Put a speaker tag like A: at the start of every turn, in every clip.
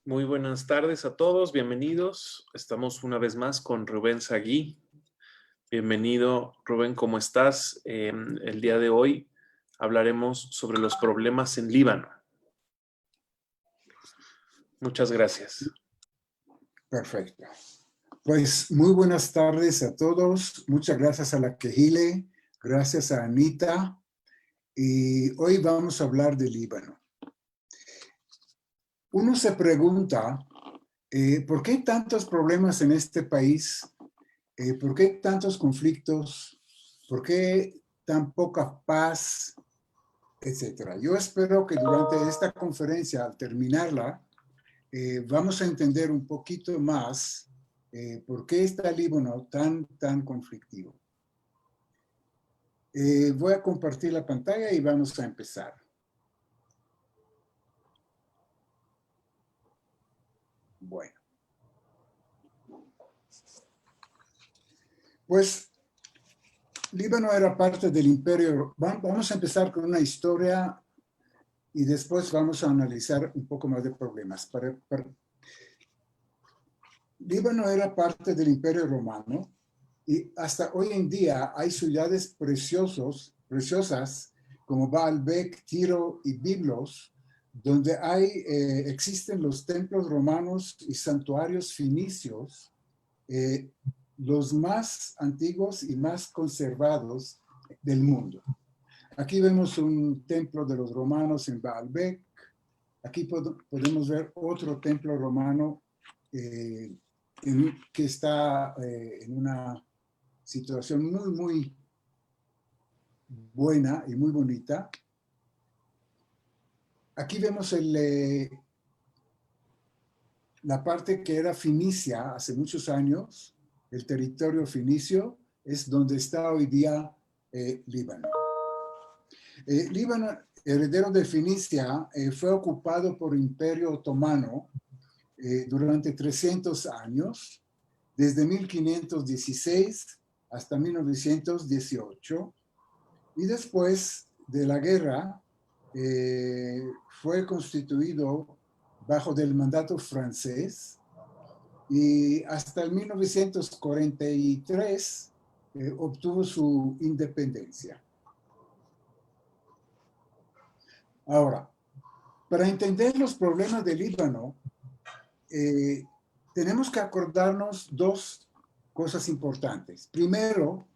A: Muy buenas tardes a todos, bienvenidos. Estamos una vez más con Rubén Sagui. Bienvenido, Rubén, ¿cómo estás? El día de hoy hablaremos sobre los problemas en Líbano. Muchas gracias.
B: Perfecto. Pues muy buenas tardes a todos. Muchas gracias a la Kehile, gracias a Anita. Y hoy vamos a hablar de Líbano. Uno se pregunta, ¿por qué hay tantos problemas en este país? ¿Por qué tantos conflictos? ¿Por qué tan poca paz? Etcétera. Yo espero que durante esta conferencia, al terminarla, vamos a entender un poquito más por qué está Líbano tan conflictivo. Voy a compartir la pantalla y vamos a empezar. Bueno. Pues Líbano era parte del imperio. Vamos a empezar con una historia y después vamos a analizar un poco más de problemas. Líbano era parte del imperio romano y hasta hoy en día hay ciudades preciosas como Baalbek, Tiro y Biblos, donde existen los templos romanos y santuarios fenicios, los más antiguos y más conservados del mundo. Aquí vemos un templo de los romanos en Baalbek. Aquí podemos ver otro templo romano que está en una situación muy buena y muy bonita. Aquí vemos la parte que era Fenicia hace muchos años. El territorio fenicio es donde está hoy día Líbano. Líbano, heredero de Fenicia, fue ocupado por el Imperio Otomano durante 300 años, desde 1516 hasta 1918, y después de la guerra fue constituido bajo del mandato francés y hasta el 1943 obtuvo su independencia. Ahora, para entender los problemas del Líbano, tenemos que acordarnos dos cosas importantes. Primero,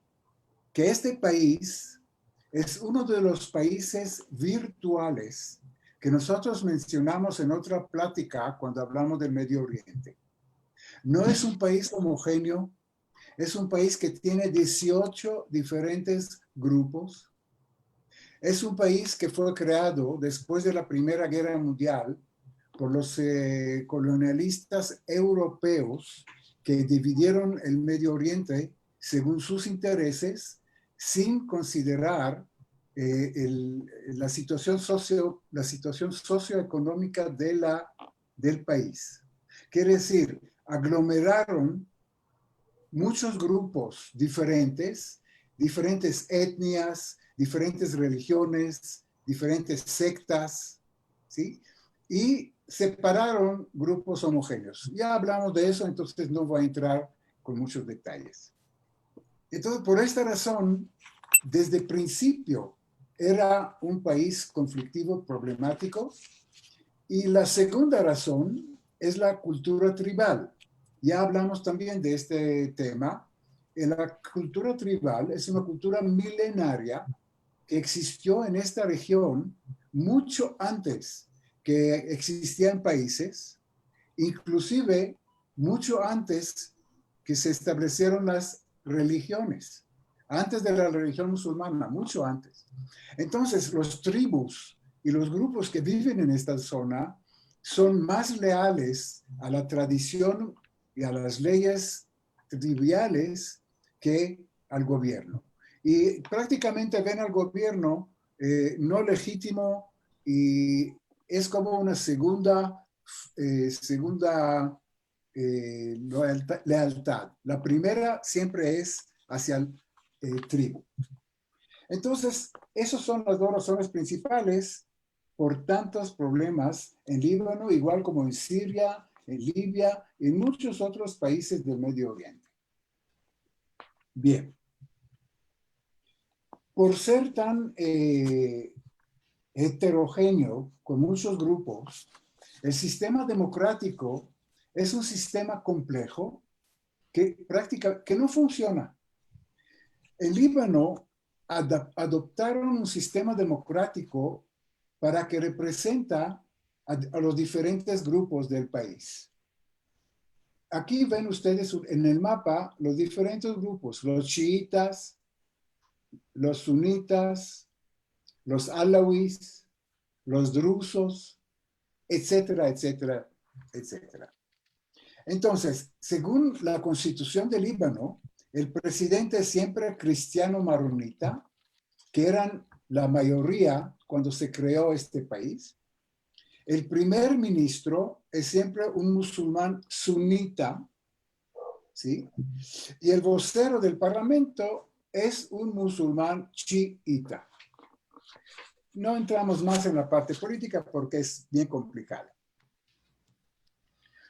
B: que este país es uno de los países virtuales que nosotros mencionamos en otra plática cuando hablamos del Medio Oriente. No es un país homogéneo, es un país que tiene 18 diferentes grupos. Es un país que fue creado después de la Primera Guerra Mundial por los colonialistas europeos que dividieron el Medio Oriente según sus intereses, sin considerar la situación socioeconómica del país. Quiere decir, aglomeraron muchos grupos diferentes etnias, diferentes religiones, diferentes sectas, ¿sí? Y separaron grupos homogéneos. Ya hablamos de eso, entonces no voy a entrar con muchos detalles. Entonces, por esta razón, desde el principio era un país conflictivo, problemático. Y la segunda razón es la cultura tribal. Ya hablamos también de este tema. La cultura tribal es una cultura milenaria que existió en esta región mucho antes que existían países, inclusive mucho antes que se establecieron las religiones, antes de la religión musulmana, mucho antes. Entonces, los tribus y los grupos que viven en esta zona son más leales a la tradición y a las leyes tribales que al gobierno. Y prácticamente ven al gobierno no legítimo y es como una segunda segunda lealtad. La primera siempre es hacia el tribu. Entonces, esas son las dos razones principales por tantos problemas en Líbano, igual como en Siria, en Libia, en muchos otros países del Medio Oriente. Bien. Por ser tan heterogéneo, con muchos grupos, el sistema democrático es un sistema complejo que no funciona. En Líbano adoptaron un sistema democrático para que representa a los diferentes grupos del país. Aquí ven ustedes en el mapa los diferentes grupos, los chiitas, los sunitas, los alawís, los drusos, etcétera, etcétera, etcétera. Entonces, según la Constitución de Líbano, el presidente es siempre cristiano maronita, que eran la mayoría cuando se creó este país. El primer ministro es siempre un musulmán sunita, ¿sí? Y el vocero del parlamento es un musulmán chiita. No entramos más en la parte política porque es bien complicada.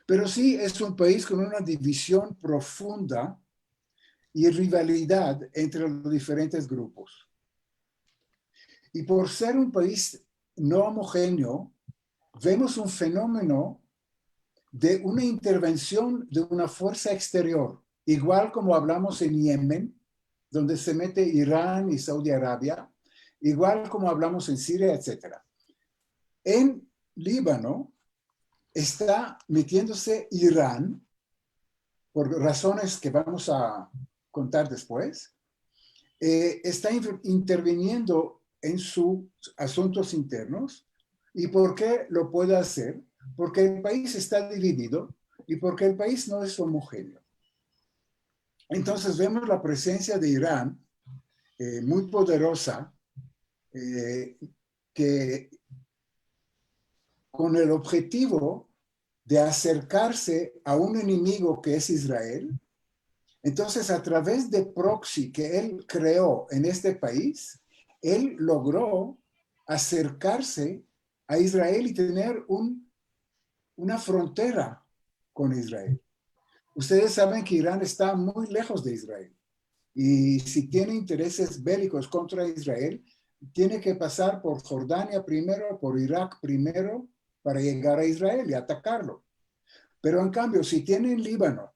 B: Pero sí es un país con una división profunda y rivalidad entre los diferentes grupos. Y por ser un país no homogéneo, vemos un fenómeno de una intervención de una fuerza exterior, igual como hablamos en Yemen, donde se mete Irán y Saudi Arabia, igual como hablamos en Siria, etc. En Líbano está metiéndose Irán, por razones que vamos a contar después, está interviniendo en sus asuntos internos. ¿Y por qué lo puede hacer? Porque el país está dividido y porque el país no es homogéneo. Entonces vemos la presencia de Irán muy poderosa, que con el objetivo de acercarse a un enemigo que es Israel. Entonces, a través de proxy que él creó en este país, él logró acercarse a Israel y tener una frontera con Israel. Ustedes saben que Irán está muy lejos de Israel y si tiene intereses bélicos contra Israel, tiene que pasar por Jordania primero, por Irak primero, para llegar a Israel y atacarlo. Pero en cambio, si tiene en Líbano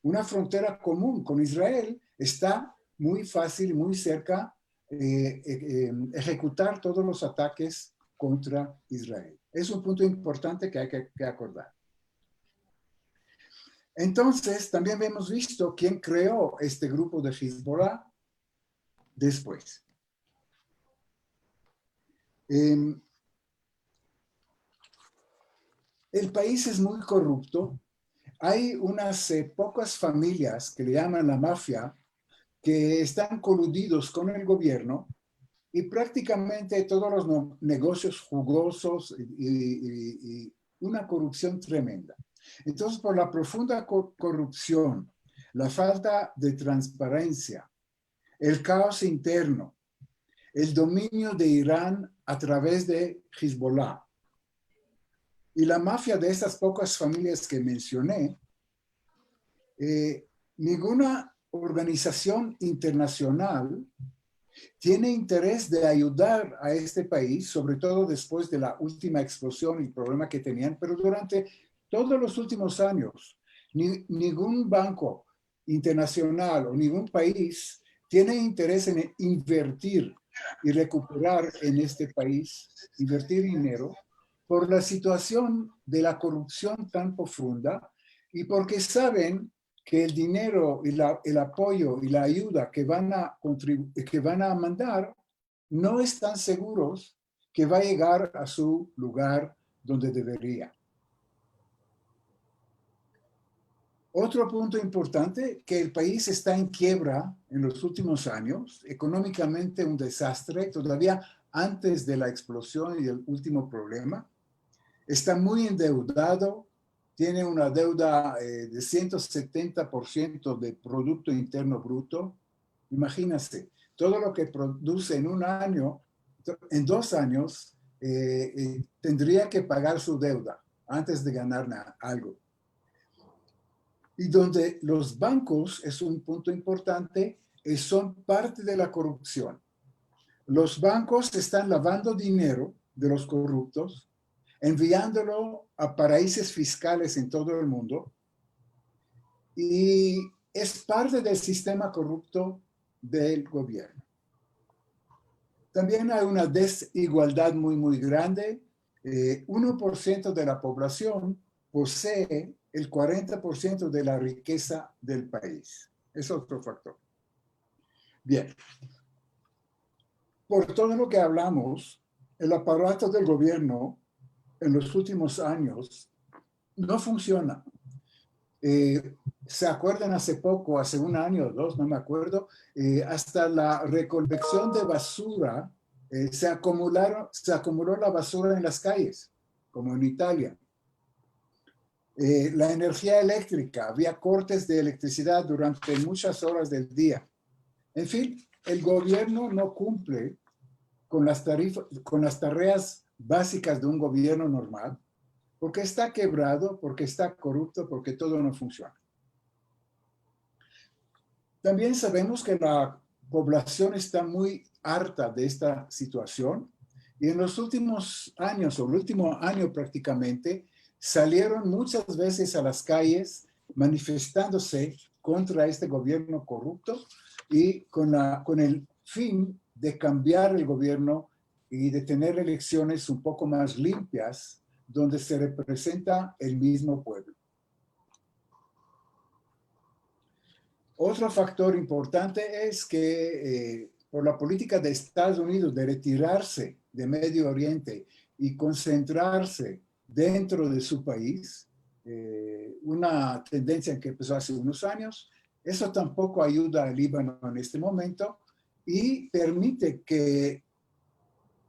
B: una frontera común con Israel, está muy fácil, muy cerca, ejecutar todos los ataques contra Israel. Es un punto importante que hay que acordar. Entonces, también hemos visto quién creó este grupo de Hezbollah después. El país es muy corrupto. Hay unas pocas familias que le llaman la mafia que están coludidos con el gobierno y prácticamente todos los negocios jugosos y una corrupción tremenda. Entonces, por la profunda corrupción, la falta de transparencia, el caos interno, el dominio de Irán a través de Hezbollah y la mafia de estas pocas familias que mencioné, ninguna organización internacional tiene interés de ayudar a este país, sobre todo después de la última explosión y el problema que tenían, pero durante todos los últimos años, ningún banco internacional o ningún país tiene interés en invertir y recuperar en este país, invertir dinero, por la situación de la corrupción tan profunda y porque saben que el dinero y el apoyo y la ayuda que van a mandar no están seguros que va a llegar a su lugar donde debería. Otro punto importante, que el país está en quiebra en los últimos años, económicamente un desastre, todavía antes de la explosión y el último problema. está muy endeudado, tiene una deuda de 170% del Producto Interno Bruto. Imagínense, todo lo que produce en un año, en 2 años, tendría que pagar su deuda antes de ganar algo. Y donde los bancos, es un punto importante, son parte de la corrupción. Los bancos están lavando dinero de los corruptos, enviándolo a paraísos fiscales en todo el mundo, y es parte del sistema corrupto del gobierno. También hay una desigualdad muy, muy grande. 1% de la población posee el 40% de la riqueza del país. Es otro factor. Bien. Por todo lo que hablamos, el aparato del gobierno en los últimos años no funciona. ¿Se acuerdan hace poco, hace un año o dos, no me acuerdo, hasta la recolección de basura, se acumuló la basura en las calles, como en Italia. La energía eléctrica, había cortes de electricidad durante muchas horas del día. En fin, el gobierno no cumple con las tareas básicas de un gobierno normal, porque está quebrado, porque está corrupto, porque todo no funciona. También sabemos que la población está muy harta de esta situación, y en los últimos años, o el último año prácticamente, salieron muchas veces a las calles manifestándose contra este gobierno corrupto y con el fin de cambiar el gobierno y de tener elecciones un poco más limpias, donde se representa el mismo pueblo. Otro factor importante es que por la política de Estados Unidos de retirarse de Medio Oriente y concentrarse dentro de su país, una tendencia que empezó hace unos años, eso tampoco ayuda al Líbano en este momento y permite que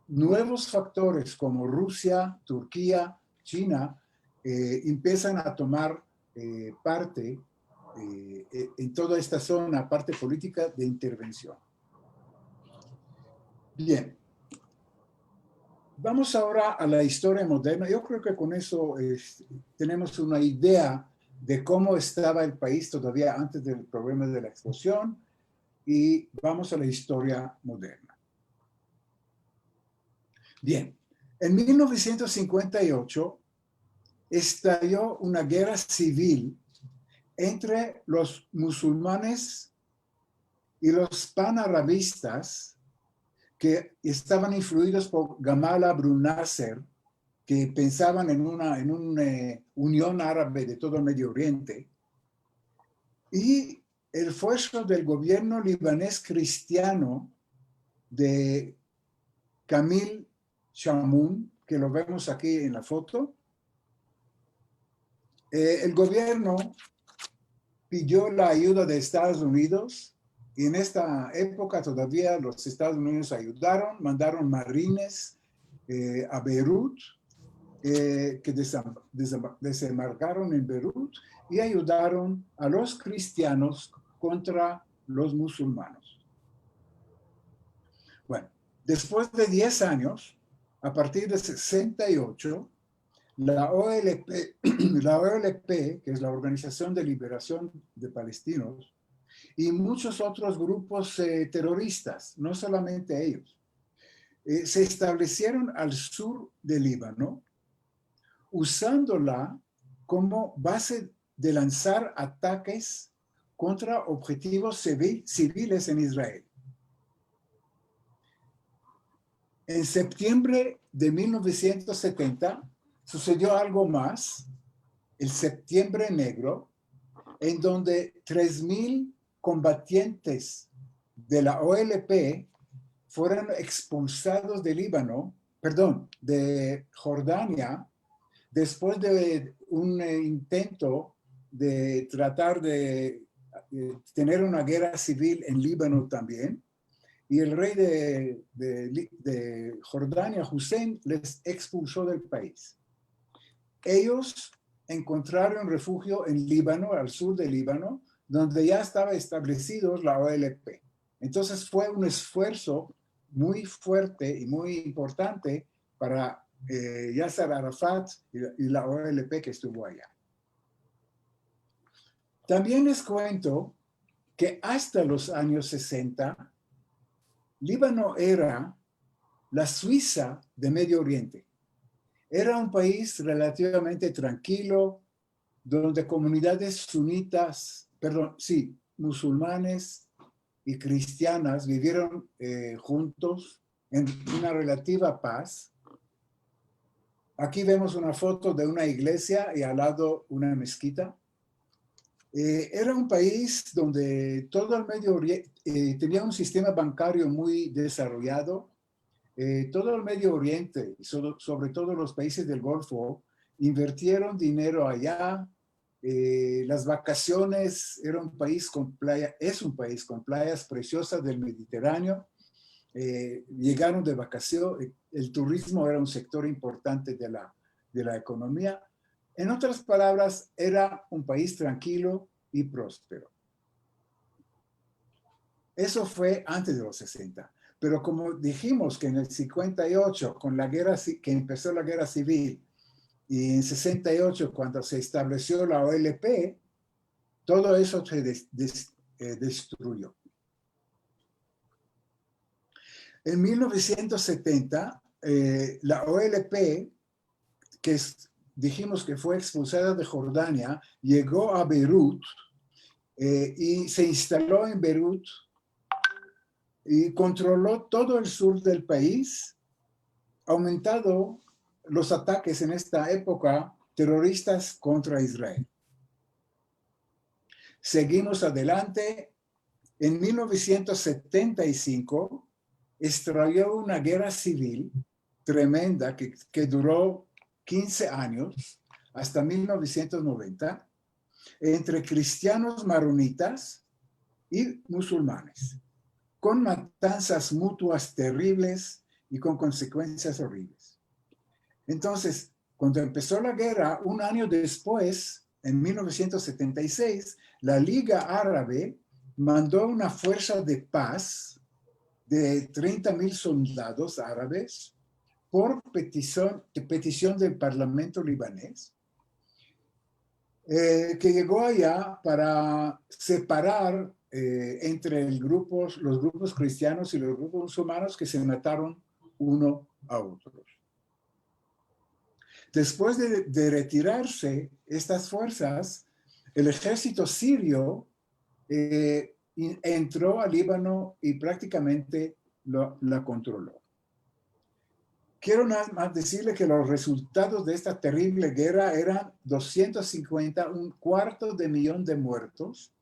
B: nuevos factores como Rusia, Turquía, China, empiezan a tomar parte en toda esta zona, parte política de intervención. Bien, vamos ahora a la historia moderna. Yo creo que con eso tenemos una idea de cómo estaba el país todavía antes del problema de la explosión, y vamos a la historia moderna. Bien, en 1958 estalló una guerra civil entre los musulmanes y los panarabistas, que estaban influidos por Gamal Abdel Nasser, que pensaban en una unión árabe de todo el Medio Oriente, y el esfuerzo del gobierno libanés cristiano de Camil Chamoun, que lo vemos aquí en la foto. El gobierno pidió la ayuda de Estados Unidos, y en esta época todavía los Estados Unidos ayudaron, mandaron marines a Beirut, que desembarcaron en Beirut y ayudaron a los cristianos contra los musulmanes. Bueno, después de 10 años, a partir de 68, la OLP, que es la Organización de Liberación de Palestinos, y muchos otros grupos terroristas, no solamente ellos, se establecieron al sur del Líbano, usándola como base de lanzar ataques contra objetivos civiles en Israel. En septiembre de 1970 sucedió algo más, el Septiembre Negro, en donde 3,000 combatientes de la OLP fueron expulsados de Jordania, después de un intento de tratar de tener una guerra civil en Líbano también. Y el rey de Jordania, Hussein, les expulsó del país. ellos encontraron refugio en Líbano, al sur de Líbano, donde ya estaba establecido la OLP. Entonces fue un esfuerzo muy fuerte y muy importante para Yasser Arafat y la OLP que estuvo allá. También les cuento que hasta los años 60, Líbano era la Suiza de Medio Oriente. Era un país relativamente tranquilo, donde comunidades sunitas, musulmanes y cristianas vivieron juntos en una relativa paz. Aquí vemos una foto de una iglesia y al lado una mezquita. Era un país donde todo el Medio Oriente tenía un sistema bancario muy desarrollado. Todo el Medio Oriente, sobre todo los países del Golfo, invirtieron dinero allá. Las vacaciones, era un país con playa, es un país con playas preciosas del Mediterráneo. Llegaron de vacación, el turismo era un sector importante de la economía. En otras palabras, era un país tranquilo y próspero. Eso fue antes de los 60. Pero como dijimos que en el 58, con la guerra, que empezó la guerra civil, y en 68, cuando se estableció la OLP, todo eso se destruyó. En 1970, la OLP, dijimos que fue expulsada de Jordania, llegó a Beirut y se instaló en Beirut y controló todo el sur del país, aumentando los ataques en esta época terroristas contra Israel. Seguimos adelante. En 1975 estalló una guerra civil tremenda que duró 15 años, hasta 1990, entre cristianos maronitas y musulmanes, con matanzas mutuas terribles y con consecuencias horribles. Entonces, cuando empezó la guerra, un año después, en 1976, la Liga Árabe mandó una fuerza de paz de 30,000 soldados árabes por petición del Parlamento libanés, que llegó allá para separar entre los grupos cristianos y los grupos musulmanes que se mataron uno a otros. Después de retirarse estas fuerzas, el ejército sirio entró a Líbano y prácticamente la controló. Quiero nada más decirle que los resultados de esta terrible guerra eran 250, 250,000 de muertos,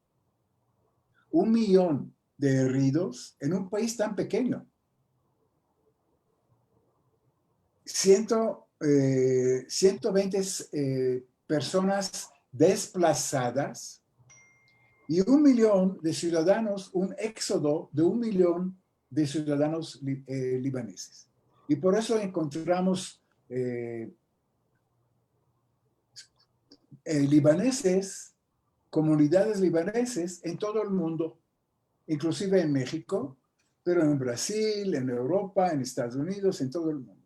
B: 1,000,000 de heridos en un país tan pequeño. 120 personas desplazadas y 1,000,000 de ciudadanos, un éxodo de 1,000,000 de ciudadanos libaneses. Y por eso encontramos libaneses, comunidades libaneses en todo el mundo, inclusive en México, pero en Brasil, en Europa, en Estados Unidos, en todo el mundo.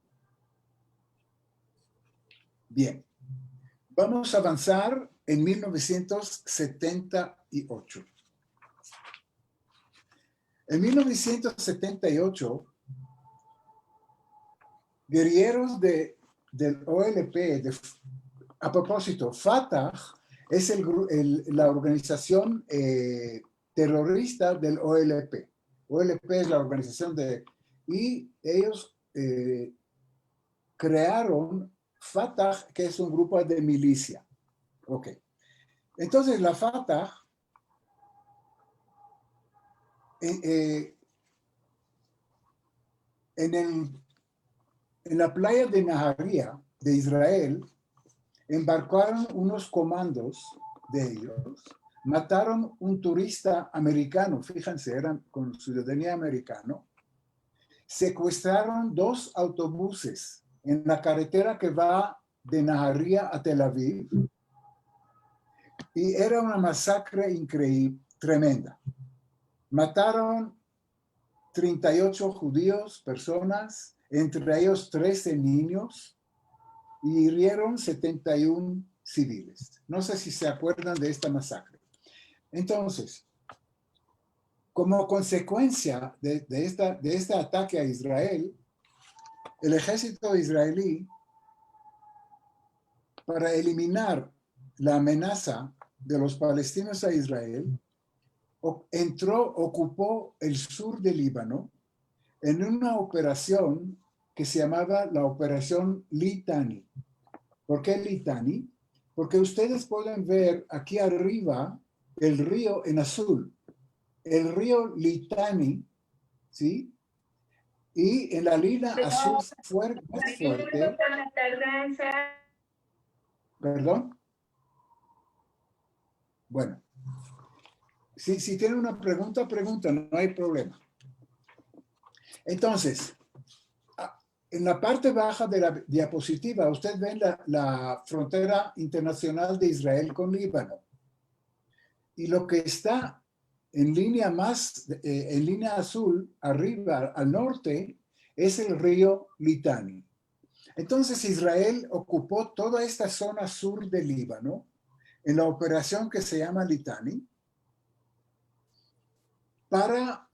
B: Bien, vamos a avanzar en 1978. En 1978, guerrilleros del OLP, a propósito, Fatah es la organización terrorista del OLP. OLP es la organización y ellos crearon Fatah, que es un grupo de milicia. Ok. Entonces, la Fatah en la playa de Naharia, de Israel, embarcaron unos comandos de ellos, mataron un turista americano, fíjense, eran con ciudadanía americana, secuestraron 2 autobuses en la carretera que va de Naharía a Tel Aviv y era una masacre increíble, tremenda. Mataron 38 judíos, personas, entre ellos 13 niños, y hirieron 71 civiles. No sé si se acuerdan de esta masacre. Entonces, como consecuencia de este ataque a Israel, el ejército israelí, para eliminar la amenaza de los palestinos a Israel, ocupó el sur del Líbano en una operación que se llamaba la Operación Litani. ¿Por qué Litani? Porque ustedes pueden ver aquí arriba el río en azul, el río Litani, ¿sí? Y en la línea azul más fuerte, perdón, bueno, si tienen una pregunta, no hay problema. Entonces, en la parte baja de la diapositiva, usted ve la frontera internacional de Israel con Líbano. Y lo que está en línea en línea azul, arriba, al norte, es el río Litani. Entonces Israel ocupó toda esta zona sur del Líbano en la operación que se llama Litani para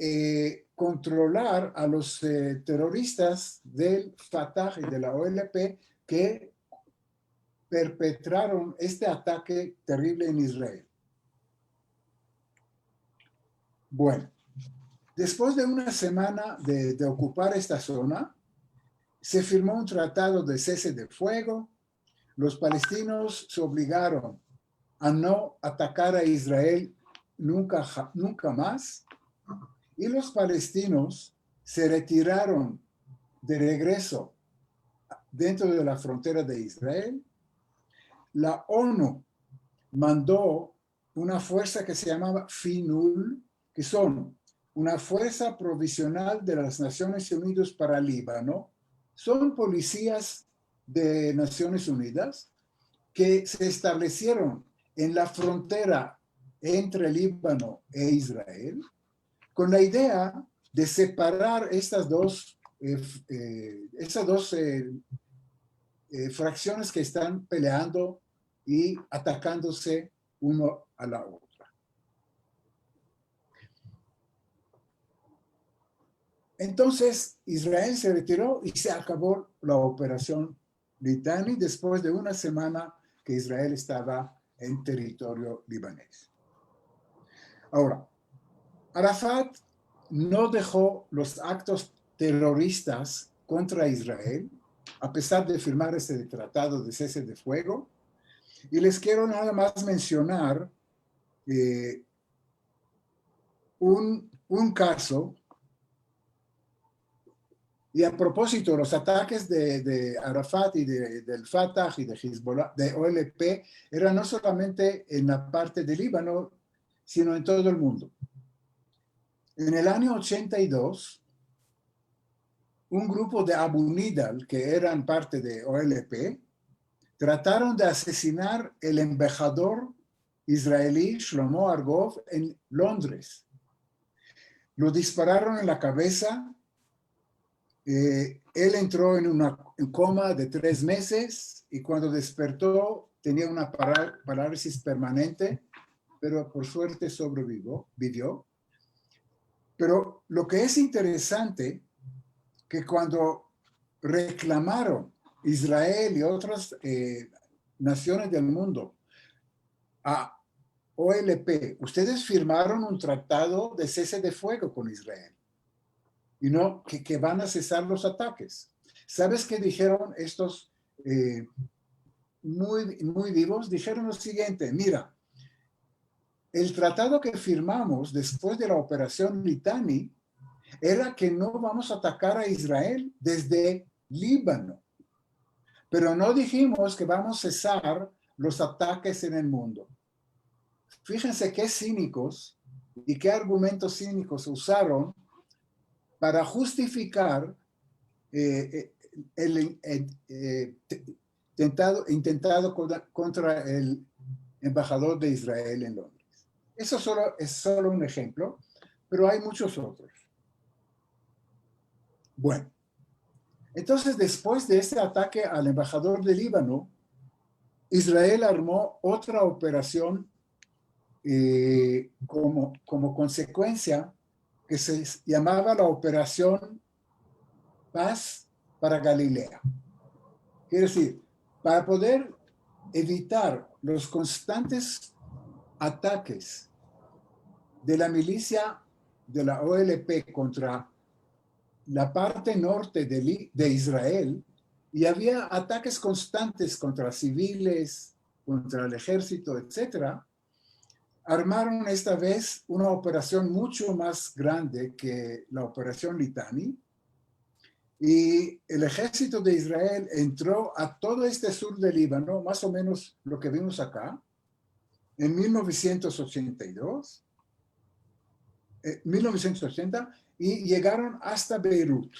B: controlar a los terroristas del Fatah y de la OLP que perpetraron este ataque terrible en Israel. Bueno, después de una semana de ocupar esta zona, se firmó un tratado de cese de fuego. Los palestinos se obligaron a no atacar a Israel nunca más, y los palestinos se retiraron de regreso dentro de la frontera de Israel. La ONU mandó una fuerza que se llamaba FINUL, que son una fuerza provisional de las Naciones Unidas para Líbano. Son policías de Naciones Unidas que se establecieron en la frontera entre Líbano e Israel con la idea de separar estas dos fracciones que están peleando y atacándose uno a la otra. Entonces Israel se retiró y se acabó la operación Litani después de una semana que Israel estaba en territorio libanés. Ahora, Arafat no dejó los actos terroristas contra Israel, a pesar de firmar ese tratado de cese de fuego, y les quiero nada más mencionar un caso. Y a propósito, los ataques de Arafat y del Fatah y de Hezbollah, de OLP, eran no solamente en la parte de Líbano, sino en todo el mundo. En el año 82, un grupo de Abu Nidal, que eran parte de OLP, trataron de asesinar el embajador israelí Shlomo Argov en Londres. Lo dispararon en la cabeza. Él entró en una coma de 3 meses y cuando despertó tenía una parálisis permanente, pero por suerte sobrevivió. Pero lo que es interesante, que cuando reclamaron Israel y otras naciones del mundo a OLP, ustedes firmaron un tratado de cese de fuego con Israel. Y no que van a cesar los ataques. ¿Sabes qué dijeron estos muy vivos? Dijeron lo siguiente: mira, el tratado que firmamos después de la operación Litani era que no vamos a atacar a Israel desde Líbano, pero no dijimos que vamos a cesar los ataques en el mundo. Fíjense qué cínicos y qué argumentos cínicos usaron para justificar intentado contra el embajador de Israel en Londres. Eso es solo un ejemplo, pero hay muchos otros. Bueno, entonces después de este ataque al embajador de Líbano, Israel armó otra operación como consecuencia que se llamaba la Operación Paz para Galilea. Quiere decir, para poder evitar los constantes ataques de la milicia de la OLP contra la parte norte de Israel, y había ataques constantes contra civiles, contra el ejército, etcétera, armaron esta vez una operación mucho más grande que la Operación Litani, y el ejército de Israel entró a todo este sur del Líbano, más o menos lo que vimos acá, en 1982, 1980, y llegaron hasta Beirut.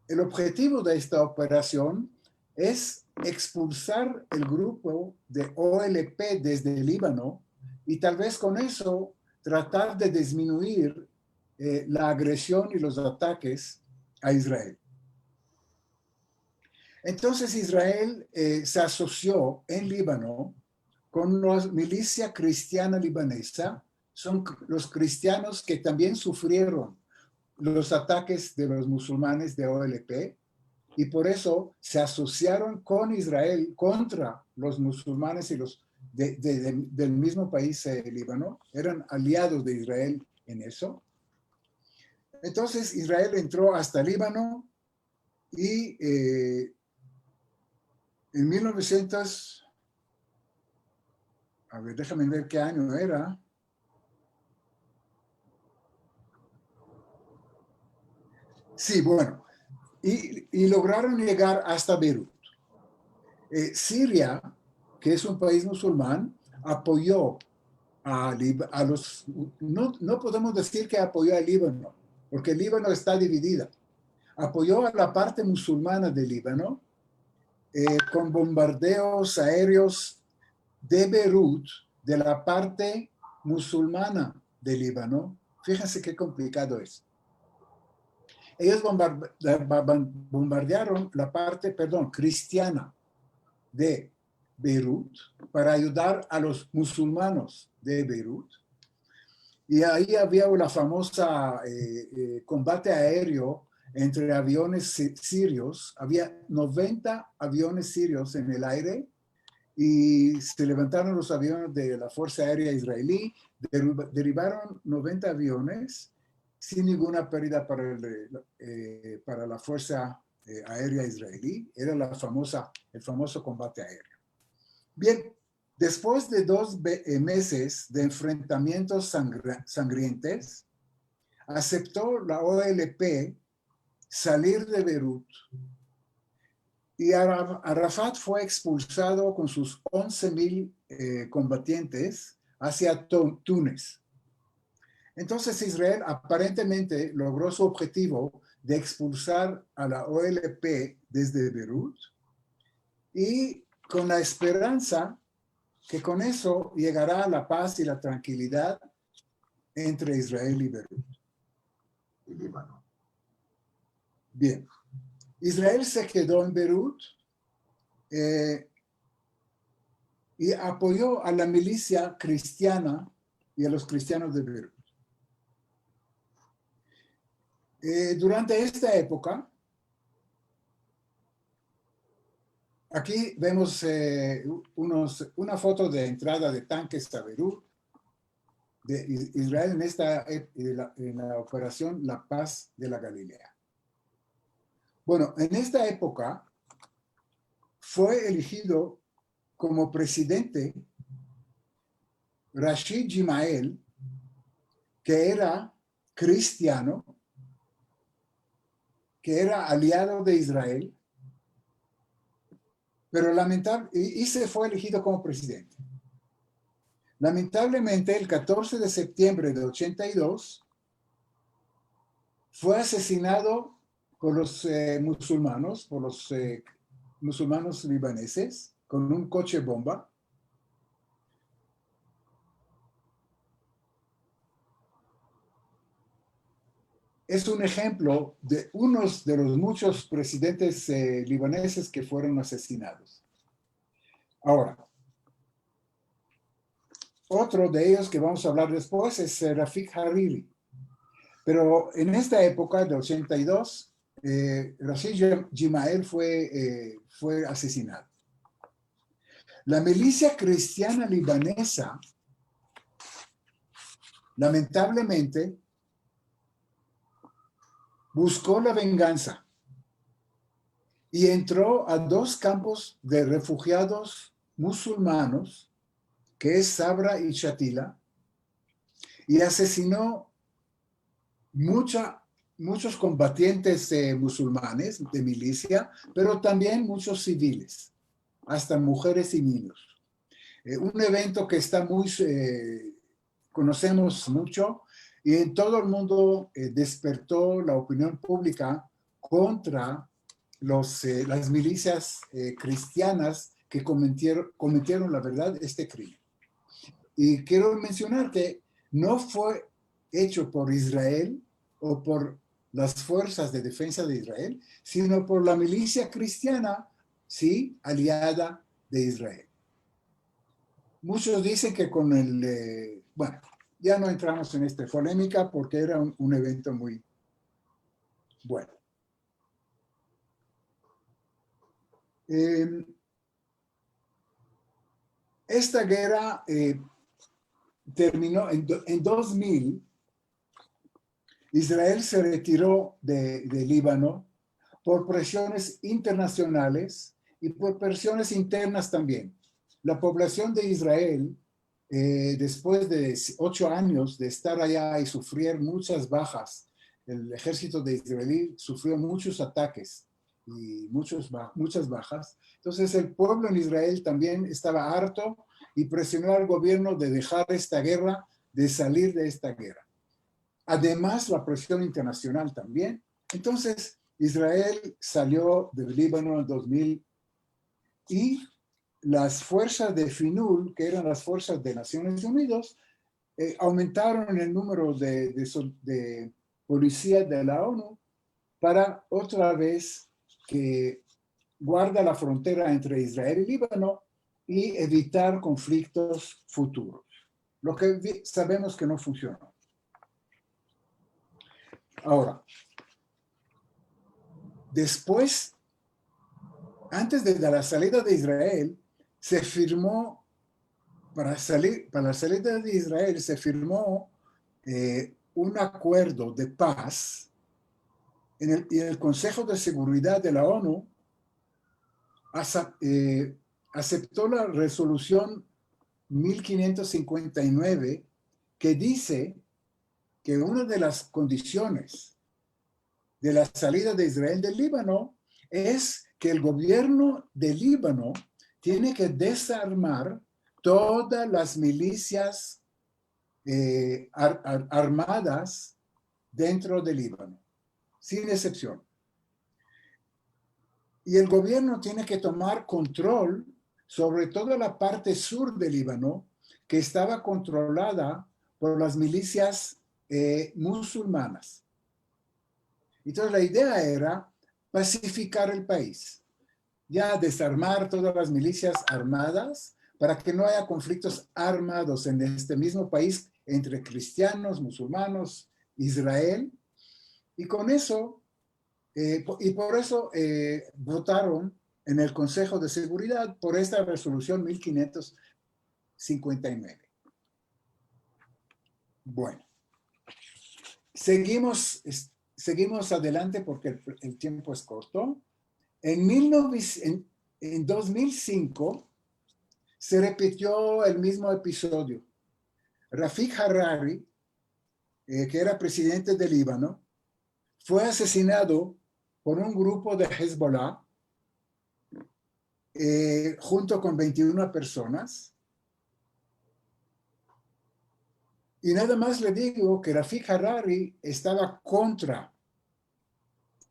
B: El objetivo de esta operación es expulsar el grupo de OLP desde el Líbano y tal vez con eso tratar de disminuir la agresión y los ataques a Israel. Entonces Israel se asoció en Líbano con la milicia cristiana libanesa. Son los cristianos que también sufrieron los ataques de los musulmanes de OLP y por eso se asociaron con Israel contra los musulmanes y los del mismo país Líbano. Eran aliados de Israel en eso. Entonces Israel entró hasta Líbano y en 1900, a ver, déjame ver qué año era. Sí, bueno, y lograron llegar hasta Beirut. Siria, que es un país musulmán, apoyó a los... No podemos decir que apoyó al Líbano, porque el Líbano está dividida. Apoyó a la parte musulmana del Líbano con bombardeos aéreos de Beirut, de la parte musulmana del Líbano. Fíjense qué complicado es. Ellos bombardearon la parte, cristiana de Beirut para ayudar a los musulmanos de Beirut. Y ahí había una famosa combate aéreo entre aviones sirios. Había 90 aviones sirios en el aire y se levantaron los aviones de la Fuerza Aérea Israelí, derribaron 90 aviones sin ninguna pérdida para la Fuerza Aérea Israelí. Era el famoso combate aéreo. Bien, después de 2 meses de enfrentamientos sangrientos, aceptó la OLP salir de Beirut y Arafat fue expulsado con sus 11,000 combatientes hacia Túnez. Entonces Israel aparentemente logró su objetivo de expulsar a la OLP desde Beirut y con la esperanza que con eso llegará la paz y la tranquilidad entre Israel y Beirut. Y Líbano. Bien. Israel se quedó en Beirut y apoyó a la milicia cristiana y a los cristianos de Beirut. Durante esta época, aquí vemos una foto de entrada de tanques a Beirut de Israel en la operación La Paz de la Galilea. Bueno, en esta época fue elegido como presidente Rashid Jimael, que era cristiano, que era aliado de Israel, pero y se fue elegido como presidente. Lamentablemente, el 14 de septiembre de 82, fue asesinado por los musulmanos, por los musulmanes libaneses con un coche bomba. Es un ejemplo de unos de los muchos presidentes libaneses que fueron asesinados. Ahora, otro de ellos que vamos a hablar después es Rafik Hariri. Pero en esta época de 82, Rashid Jimael fue asesinado. La milicia cristiana libanesa, lamentablemente, buscó la venganza y entró a dos campos de refugiados musulmanos, que es Sabra y Shatila, y asesinó muchos combatientes musulmanes de milicia, pero también muchos civiles, hasta mujeres y niños. Un evento que está conocemos mucho, y en todo el mundo despertó la opinión pública contra las milicias cristianas que cometieron, la verdad, este crimen. Y quiero mencionar que no fue hecho por Israel o por las fuerzas de defensa de Israel, sino por la milicia cristiana, sí, aliada de Israel. Muchos dicen que con bueno, ya no entramos en esta polémica porque era un evento muy bueno. Esta guerra terminó en 2000. Israel se retiró de Líbano por presiones internacionales y por presiones internas también. La población de Israel, después de 8 años de estar allá y sufrir muchas bajas, el ejército de Israel sufrió muchos ataques y muchas bajas. Entonces el pueblo en Israel también estaba harto y presionó al gobierno de dejar esta guerra, de salir de esta guerra. Además, la presión internacional también. Entonces, Israel salió del Líbano en 2000 y las fuerzas de FINUL, que eran las fuerzas de Naciones Unidas, aumentaron el número de policías de la ONU para otra vez que guarda la frontera entre Israel y Líbano y evitar conflictos futuros. Lo que sabemos que no funcionó. Ahora, después, antes de la salida de Israel, se firmó, para la salida de Israel, se firmó un acuerdo de paz y el Consejo de Seguridad de la ONU aceptó la resolución 1559 que dice que una de las condiciones de la salida de Israel del Líbano es que el gobierno del Líbano tiene que desarmar todas las milicias armadas dentro del Líbano, sin excepción. Y el gobierno tiene que tomar control sobre toda la parte sur del Líbano, que estaba controlada por las milicias musulmanas. Entonces la idea era pacificar el país, ya desarmar todas las milicias armadas para que no haya conflictos armados en este mismo país entre cristianos, musulmanes, Israel. Y con eso, y por eso votaron en el Consejo de Seguridad por esta resolución 1559. Bueno, seguimos adelante porque el tiempo es corto. En 2005 se repitió el mismo episodio. Rafik Hariri, que era presidente de Líbano, fue asesinado por un grupo de Hezbollah junto con 21 personas. Y nada más le digo que Rafik Hariri estaba contra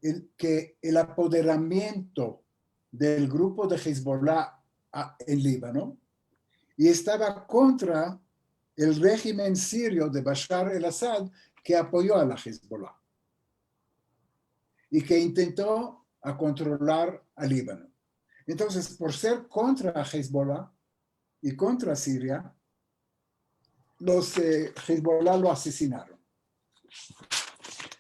B: el apoderamiento del grupo de Hezbollah en Líbano y estaba contra el régimen sirio de Bashar el-Assad, que apoyó a la Hezbollah y que intentó controlar a Líbano. Entonces, por ser contra Hezbollah y contra Siria, los Hezbollah lo asesinaron.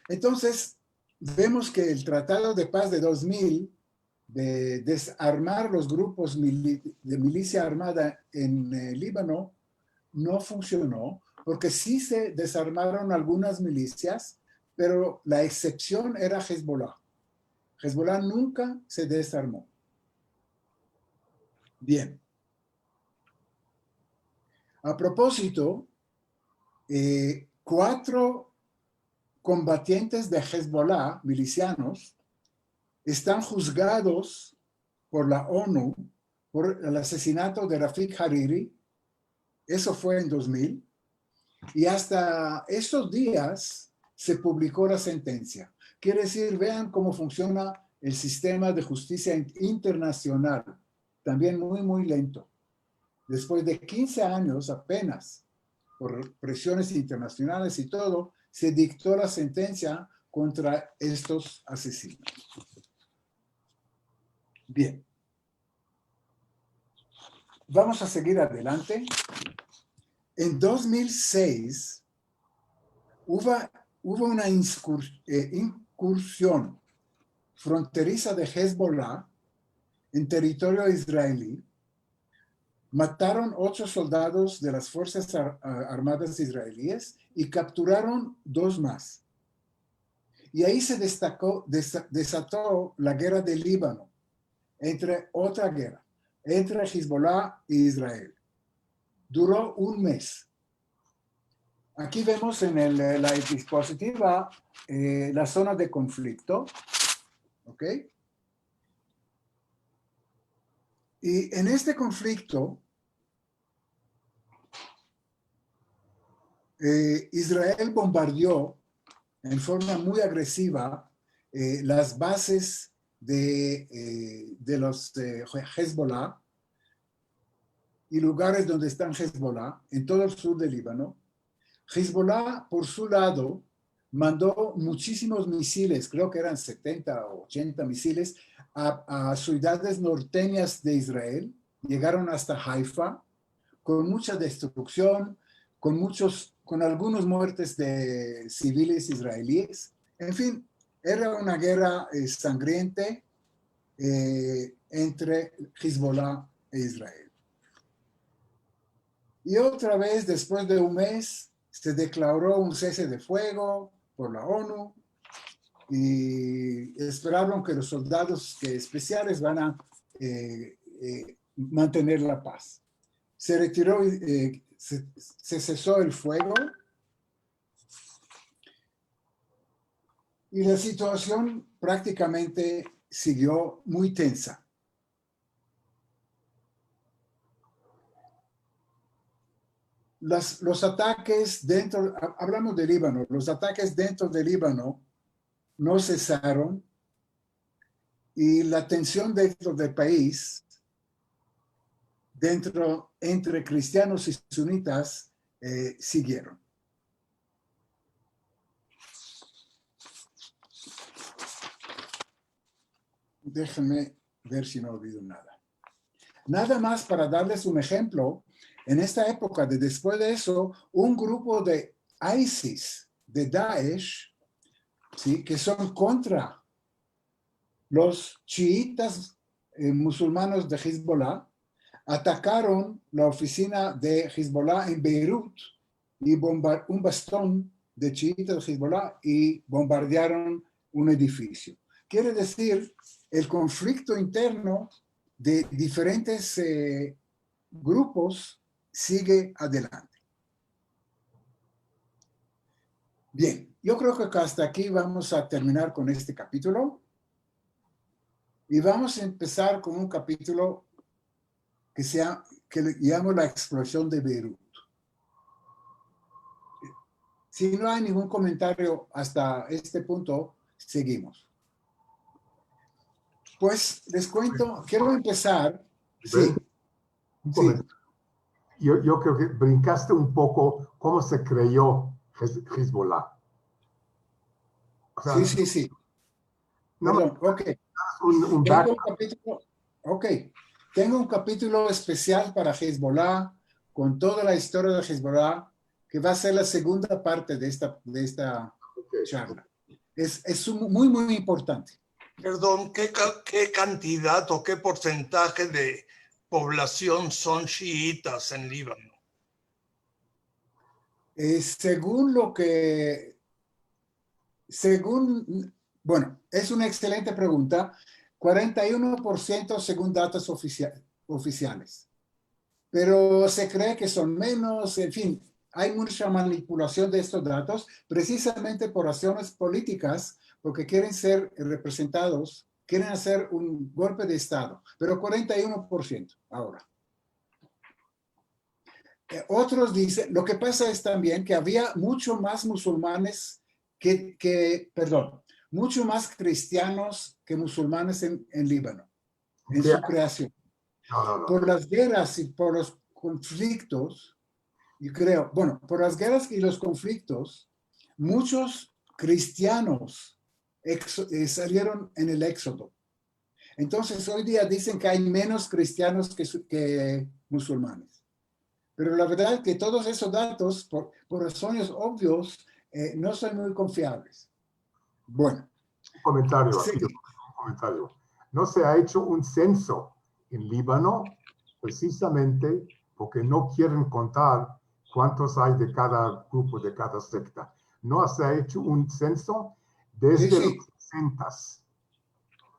B: Entonces, vemos que el Tratado de Paz de 2000, de desarmar los grupos de milicia armada en Líbano, no funcionó, porque sí se desarmaron algunas milicias, pero la excepción era Hezbollah. Hezbollah nunca se desarmó. Bien. A propósito, 4 combatientes de Hezbollah, milicianos, están juzgados por la ONU por el asesinato de Rafik Hariri. Eso fue en 2000. Y hasta estos días se publicó la sentencia. Quiere decir, vean cómo funciona el sistema de justicia internacional. También muy, muy lento. Después de 15 años apenas, por presiones internacionales y todo, se dictó la sentencia contra estos asesinos. Bien. Vamos a seguir adelante. En 2006 hubo una incursión fronteriza de Hezbollah en territorio israelí. Mataron 8 soldados de las Fuerzas Armadas israelíes y capturaron 2 más. Y ahí se desató la guerra del Líbano, otra guerra, entre Hezbollah e Israel. Duró 1 mes. Aquí vemos en la diapositiva la zona de conflicto. ¿Ok? Y en este conflicto, Israel bombardeó en forma muy agresiva las bases de los Hezbollah y lugares donde están Hezbollah en todo el sur del Líbano. Hezbollah, por su lado, mandó muchísimos misiles, creo que eran 70 o 80 misiles, a ciudades norteñas de Israel. Llegaron hasta Haifa, con mucha destrucción, con algunos muertes de civiles israelíes. En fin, era una guerra sangrienta entre Hezbollah e Israel. Y otra vez, después de 1 mes, se declaró un cese de fuego por la ONU y esperaron que los soldados especiales van a mantener la paz. Se retiró, se cesó el fuego y la situación prácticamente siguió muy tensa. Los ataques hablamos de Líbano, los ataques dentro de Líbano no cesaron y la tensión dentro del país, entre cristianos y sunitas, siguieron. Déjenme ver si no olvido nada. Nada más para darles un ejemplo. En esta época, después de eso, un grupo de ISIS, de Daesh, ¿sí?, que son contra los chiitas musulmanes de Hezbollah, atacaron la oficina de Hezbollah en Beirut y un bastón de chiitas de Hezbollah y bombardearon un edificio. Quiere decir, el conflicto interno de diferentes grupos sigue adelante. Bien, yo creo que hasta aquí vamos a terminar con este capítulo y vamos a empezar con un capítulo que le llamo la explosión de Beirut. Si no hay ningún comentario hasta este punto, seguimos. Pues les cuento, quiero empezar.
C: Ven,
B: Sí,
C: un
B: sí,
C: comentario. Yo creo que brincaste un poco cómo se creó Hezbollah. O sea,
B: sí.
C: no me
B: Perdón, ok.
C: das un
B: Tengo
C: back.
B: un capítulo, ok. Tengo un capítulo especial para Hezbollah, con toda la historia de Hezbollah, que va a ser la segunda parte de esta charla. Es muy importante.
D: Perdón, ¿qué cantidad o qué porcentaje de población son chiitas en Líbano?
B: Bueno, es una excelente pregunta. 41% según datos oficiales. Pero se cree que son menos, en fin, hay mucha manipulación de estos datos, precisamente por razones políticas, porque quieren ser representados, quieren hacer un golpe de Estado, pero 41% ahora. Otros dicen, lo que pasa es también que había mucho más musulmanes mucho más cristianos que musulmanes en Líbano, en su creación.
C: No.
B: Por las guerras y por los conflictos, yo creo, bueno, por las guerras y los conflictos, muchos cristianos salieron en el éxodo. Entonces, hoy día dicen que hay menos cristianos que musulmanes. Pero la verdad es que todos esos datos, por razones obvios, no son muy confiables. Bueno.
C: Un comentario
B: Sí.
C: aquí, un comentario. No se ha hecho un censo en Líbano precisamente porque no quieren contar cuántos hay de cada grupo, de cada secta. No se ha hecho un censo desde
B: Sí.
C: los 60.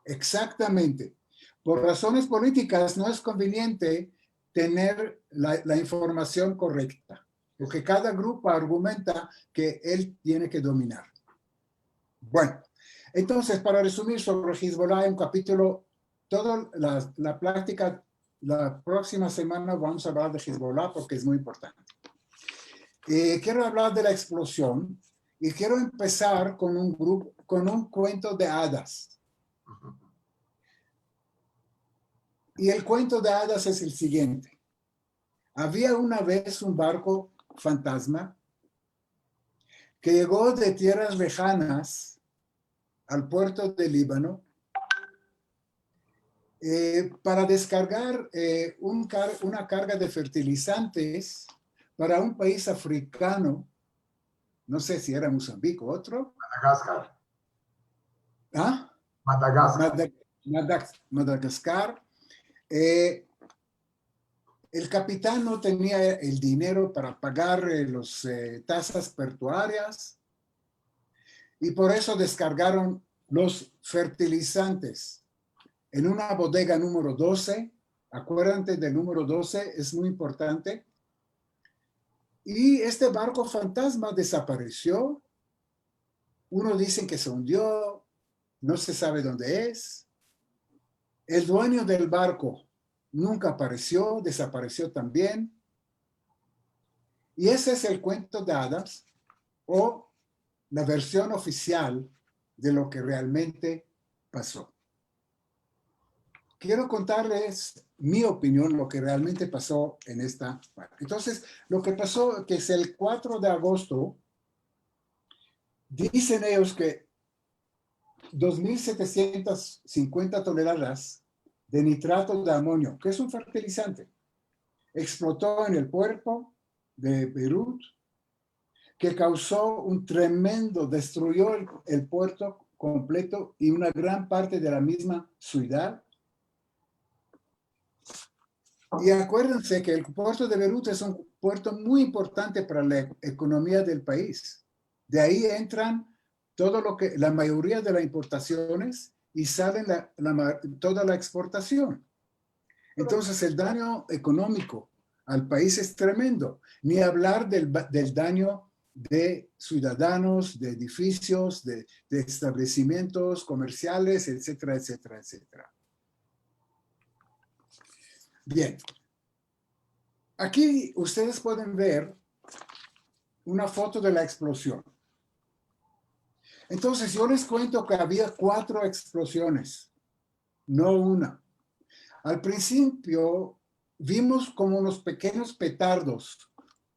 B: Exactamente. Por razones políticas no es conveniente tener la información correcta, porque cada grupo argumenta que él tiene que dominar. Bueno, entonces, para resumir sobre Hezbollah, en un capítulo, toda la práctica, la próxima semana vamos a hablar de Hezbollah porque es muy importante. Quiero hablar de la explosión y quiero empezar con un cuento de hadas. Y el cuento de hadas es el siguiente. Había una vez un barco fantasma que llegó de tierras lejanas al puerto de Líbano para descargar una carga de fertilizantes para un país africano, no sé si era Mozambique o otro.
C: Madagascar.
B: ¿Ah?
C: Madagascar.
B: Madagascar. El capitán no tenía el dinero para pagar las tasas portuarias y por eso descargaron los fertilizantes en una bodega número 12. Acuérdate del número 12, es muy importante. Y este barco fantasma desapareció. Uno dice que se hundió, no se sabe dónde es. El dueño del barco nunca apareció, desapareció también. Y ese es el cuento de hadas o la versión oficial de lo que realmente pasó. Quiero contarles mi opinión, lo que realmente pasó en esta parte. Entonces, lo que pasó, que es el 4 de agosto, dicen ellos que 2.750 toneladas de nitrato de amonio, que es un fertilizante, explotó en el puerto de Beirut, que causó destruyó el puerto completo y una gran parte de la misma ciudad. Y acuérdense que el puerto de Beirut es un puerto muy importante para la economía del país. De ahí entran la mayoría de las importaciones y salen toda la exportación. Entonces el daño económico al país es tremendo. Ni hablar del daño de ciudadanos, de edificios, de establecimientos comerciales, etcétera, etcétera, etcétera. Bien. Aquí ustedes pueden ver una foto de la explosión. Entonces yo les cuento que había 4 explosiones no una. Al principio vimos como unos pequeños petardos,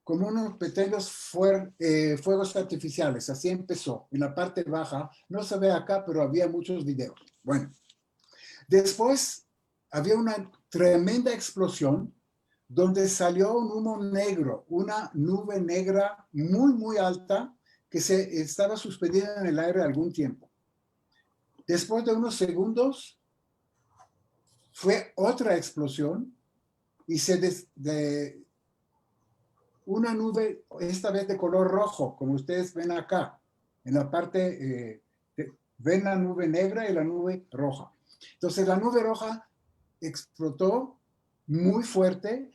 B: como unos pequeños fuegos artificiales. Así empezó, en la parte baja. No se ve acá, pero había muchos videos. Bueno, después había una tremenda explosión donde salió un humo negro, una nube negra muy, muy alta que se estaba suspendida en el aire algún tiempo. Después de unos segundos, fue otra explosión y una nube, esta vez de color rojo, como ustedes ven acá, en la parte, ven la nube negra y la nube roja. Entonces la nube roja explotó muy fuerte,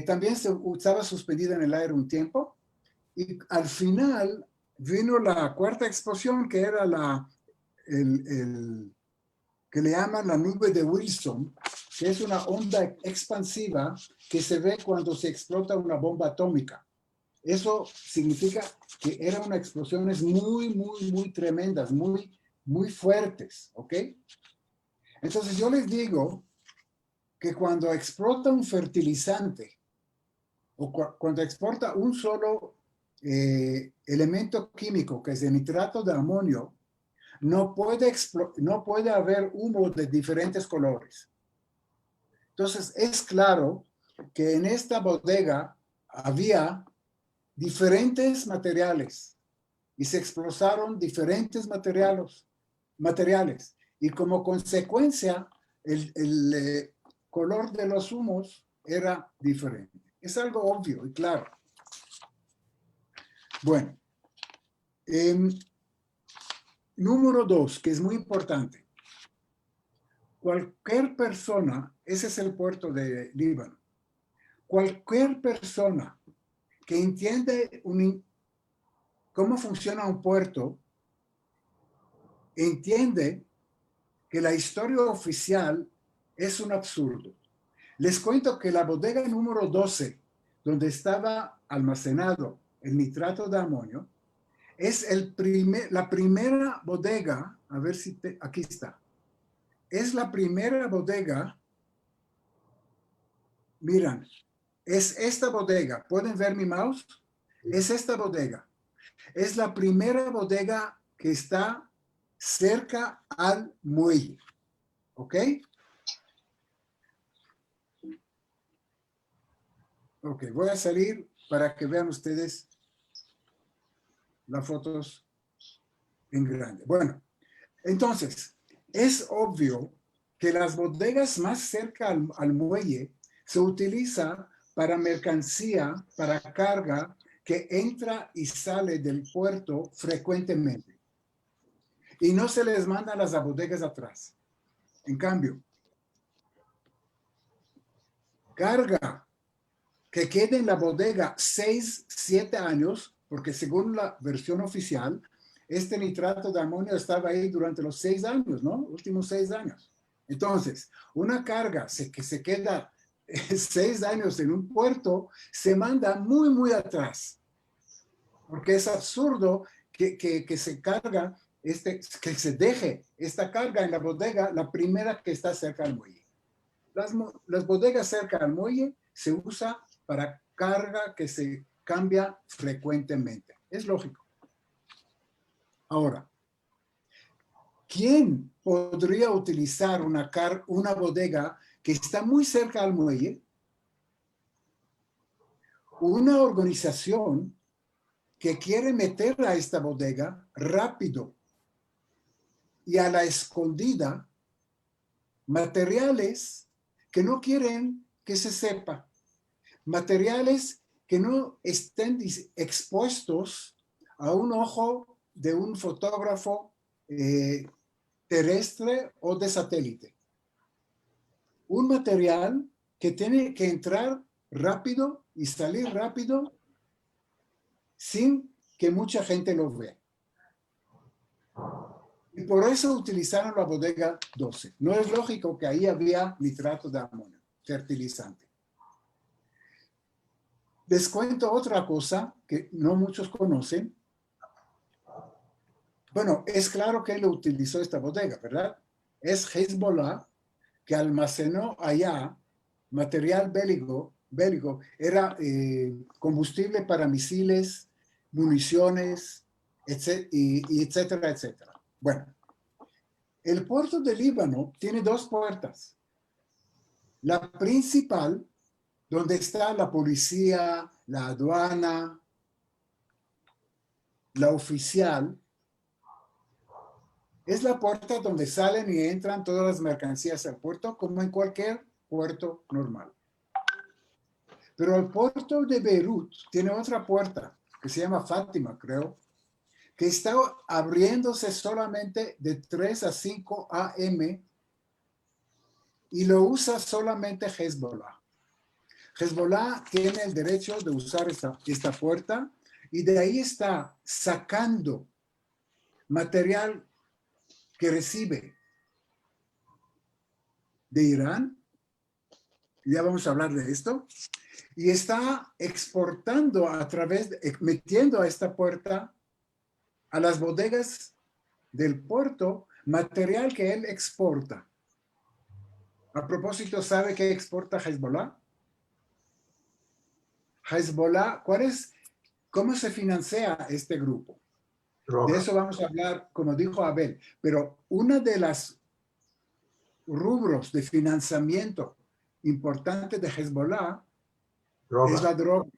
B: también estaba suspendida en el aire un tiempo, y al final vino la cuarta explosión, que era que le llaman la nube de Wilson, que es una onda expansiva que se ve cuando se explota una bomba atómica. Eso significa que eran unas explosiones muy, muy, muy tremendas, muy, muy fuertes, ¿ok? Entonces yo les digo que cuando explota un fertilizante o cuando explota un solo elemento químico, que es el nitrato de amonio, no puede haber humo de diferentes colores. Entonces, es claro que en esta bodega había diferentes materiales y se explotaron diferentes materiales. Y como consecuencia, el color de los humos era diferente. Es algo obvio y claro. Bueno, número 2, que es muy importante. Cualquier persona, ese es el puerto de Líbano, cualquier persona que entiende cómo funciona un puerto, entiende que la historia oficial es un absurdo. Les cuento que la bodega número 12, donde estaba almacenado el nitrato de amonio, es la primera bodega, a ver si aquí está. Es la primera bodega, miran, es esta bodega. ¿Pueden ver mi mouse? Es esta bodega. Es la primera bodega que está cerca al muelle. ¿Ok? Ok, voy a salir para que vean ustedes las fotos en grande. Bueno, entonces, es obvio que las bodegas más cerca al muelle se utilizan para mercancía, para carga que entra y sale del puerto frecuentemente. Y no se les manda a las bodegas atrás. En cambio, carga que quede en la bodega 6, 7 años, porque según la versión oficial, este nitrato de amonio estaba ahí durante los 6 años, ¿no? Últimos 6 años. Entonces, una carga que se queda 6 años en un puerto, se manda muy, muy atrás. Porque es absurdo que se carga, que se deje esta carga en la bodega, la primera que está cerca al muelle. Las bodegas cerca al muelle se usa para carga que se cambia frecuentemente. Es lógico. Ahora, ¿quién podría utilizar una bodega que está muy cerca al muelle? Una organización que quiere meter a esta bodega rápido y a la escondida materiales que no quieren que se sepa. Materiales que no estén expuestos a un ojo de un fotógrafo terrestre o de satélite. Un material que tiene que entrar rápido y salir rápido sin que mucha gente lo vea. Y por eso utilizaron la bodega 12. No es lógico que ahí había nitrato de amonio, fertilizante. Les cuento otra cosa que no muchos conocen. Bueno, es claro que él utilizó esta bodega, ¿verdad? Es Hezbollah que almacenó allá material bélico era combustible para misiles, municiones, etcétera, etcétera. Bueno, el puerto de Líbano tiene dos puertas. La principal, donde está la policía, la aduana, la oficial, es la puerta donde salen y entran todas las mercancías al puerto, como en cualquier puerto normal. Pero el puerto de Beirut tiene otra puerta, que se llama Fátima, creo, que está abriéndose solamente de 3 a 5 a.m. y lo usa solamente Hezbollah. Hezbollah tiene el derecho de usar esta puerta y de ahí está sacando material que recibe de Irán, ya vamos a hablar de esto, y está exportando metiendo a esta puerta a las bodegas del puerto material que él exporta. A propósito, ¿sabe qué exporta Hezbollah? Hezbollah, ¿cómo se financia este grupo?
C: Droga.
B: De eso vamos a hablar, como dijo Abel, pero una de las rubros de financiamiento importante de Hezbollah
C: Droga.
B: es la droga.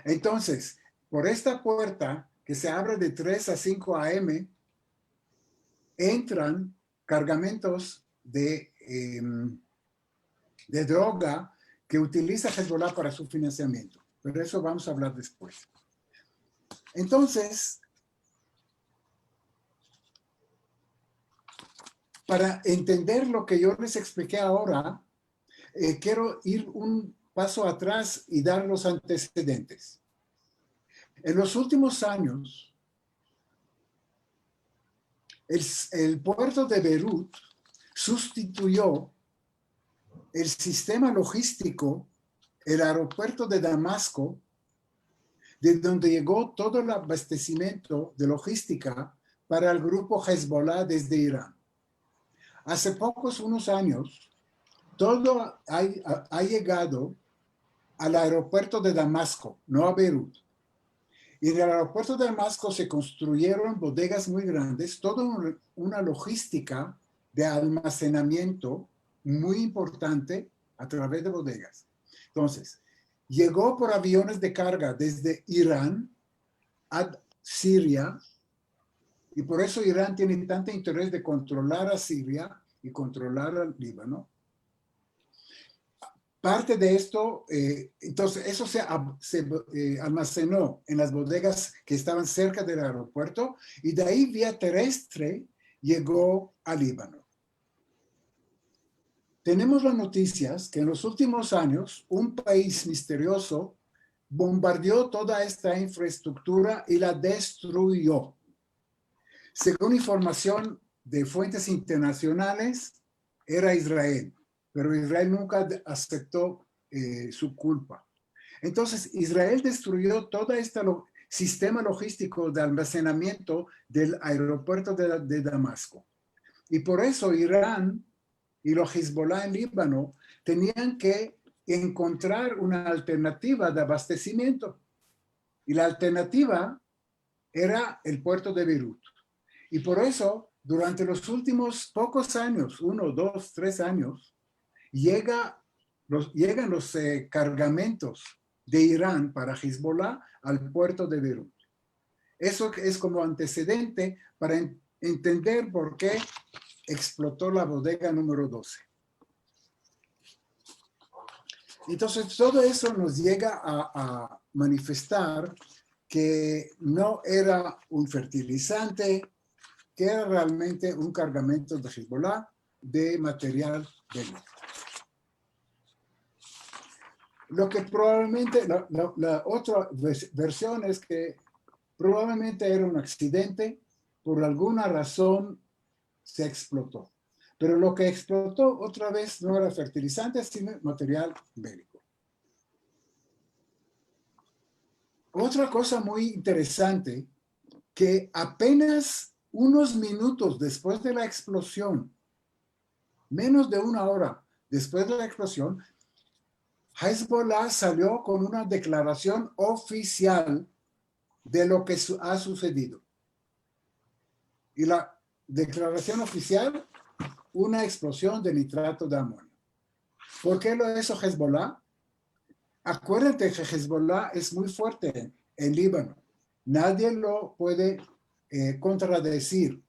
B: Entonces, por esta puerta que se abre de 3 a 5 a.m., entran cargamentos de droga que utiliza Hezbollah para su financiamiento. Pero eso vamos a hablar después. Entonces, para entender lo que yo les expliqué ahora, quiero ir un paso atrás y dar los antecedentes. En los últimos años, el puerto de Beirut sustituyó el sistema logístico, el aeropuerto de Damasco, de donde llegó todo el abastecimiento de logística para el grupo Hezbollah desde Irán. Hace unos años, todo ha llegado al aeropuerto de Damasco, no a Beirut. Y en el aeropuerto de Damasco se construyeron bodegas muy grandes, toda una logística de almacenamiento muy importante a través de bodegas. Entonces, llegó por aviones de carga desde Irán a Siria, y por eso Irán tiene tanto interés de controlar a Siria y controlar al Líbano. Parte de esto, entonces eso se almacenó en las bodegas que estaban cerca del aeropuerto y de ahí vía terrestre llegó al Líbano. Tenemos las noticias que en los últimos años un país misterioso bombardeó toda esta infraestructura y la destruyó. Según información de fuentes internacionales, era Israel, pero Israel nunca aceptó su culpa. Entonces, Israel destruyó todo este sistema logístico de almacenamiento del aeropuerto de Damasco. Y por eso Irán y los Hezbollah en Líbano tenían que encontrar una alternativa de abastecimiento. Y la alternativa era el puerto de Beirut. Y por eso, durante los últimos pocos años, 1, 2, 3 años, llegan los cargamentos de Irán para Hezbollah al puerto de Beirut. Eso es como antecedente para entender por qué explotó la bodega número 12. Entonces, todo eso nos llega a manifestar que no era un fertilizante, que era realmente un cargamento de Hezbollah de material bélico. Lo que probablemente, la otra versión es que probablemente era un accidente, por alguna razón se explotó. Pero lo que explotó otra vez no era fertilizante, sino material bélico. Otra cosa muy interesante, que apenas unos minutos después de la explosión, menos de una hora después de la explosión, Hezbollah salió con una declaración oficial de lo que ha sucedido. Y la declaración oficial, una explosión de nitrato de amonio. ¿Por qué lo hizo Hezbollah? Acuérdate que Hezbollah es muy fuerte en Líbano. Nadie lo puede contradecir.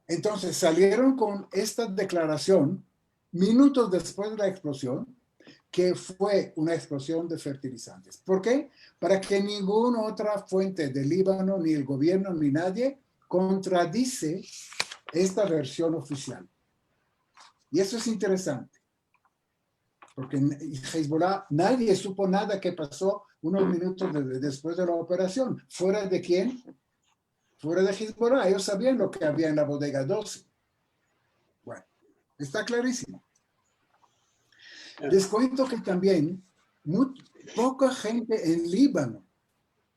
B: Entonces salieron con esta declaración minutos después de la explosión, que fue una explosión de fertilizantes. ¿Por qué? Para que ninguna otra fuente de Líbano, ni el gobierno, ni nadie contradice esta versión oficial. Y eso es interesante, porque Hezbollah, nadie supo nada que pasó unos minutos después de la operación. ¿Fuera de quién? Fuera de Hezbollah. Ellos sabían lo que había en la bodega 12. Bueno, está clarísimo. Les cuento que también poca gente en Líbano,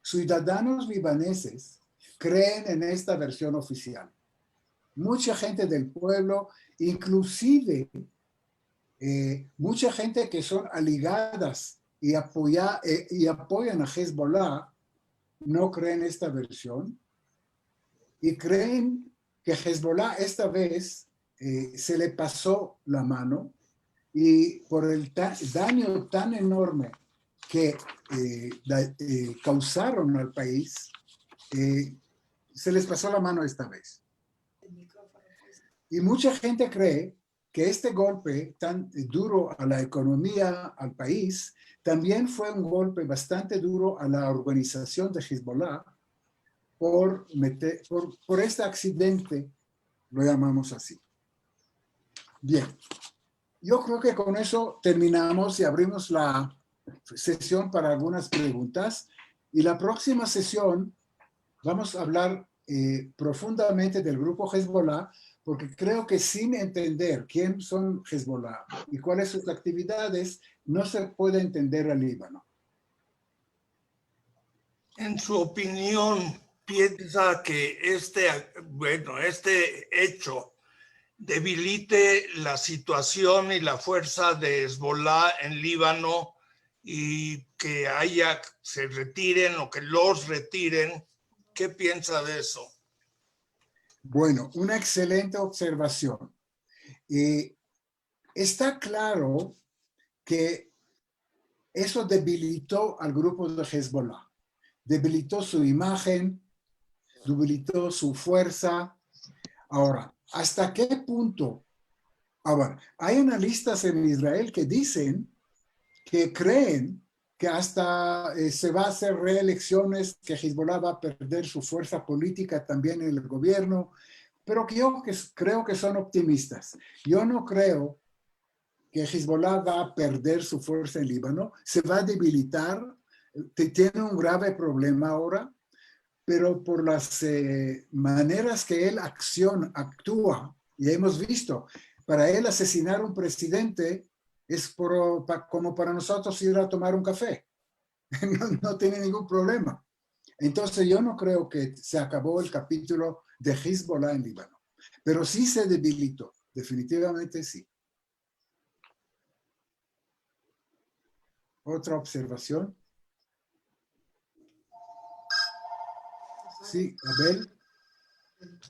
B: ciudadanos libaneses, creen en esta versión oficial. Mucha gente del pueblo, inclusive mucha gente que son aliadas y apoyan a Hezbollah, no creen esta versión y creen que Hezbollah esta vez se le pasó la mano, y por el daño tan enorme que causaron al país, se les pasó la mano esta vez. Y mucha gente cree que este golpe tan duro a la economía, al país, también fue un golpe bastante duro a la organización de Hezbollah por este accidente, lo llamamos así. Bien. Yo creo que con eso terminamos y abrimos la sesión para algunas preguntas. Y la próxima sesión vamos a hablar profundamente del grupo Hezbollah, porque creo que sin entender quién son Hezbollah y cuáles son sus actividades, no se puede entender al Líbano.
D: En su opinión, ¿piensa que este hecho debilite la situación y la fuerza de Hezbollah en Líbano y que se retiren o que los retiren? ¿Qué piensa de eso?
B: Bueno, una excelente observación. Está claro que eso debilitó al grupo de Hezbollah, debilitó su imagen, debilitó su fuerza. Ahora, ¿hasta qué punto? Ahora, hay analistas en Israel que dicen que creen que hasta se va a hacer reelecciones, que Hezbollah va a perder su fuerza política también en el gobierno, pero que yo creo que son optimistas. Yo no creo que Hezbollah va a perder su fuerza en Líbano, se va a debilitar, tiene un grave problema ahora, pero por las maneras que él actúa, y hemos visto, para él asesinar a un presidente es como para nosotros ir a tomar un café. No tiene ningún problema. Entonces yo no creo que se acabó el capítulo de Hezbollah en Líbano, pero sí se debilitó, definitivamente sí. ¿Otra observación? Sí, Abel.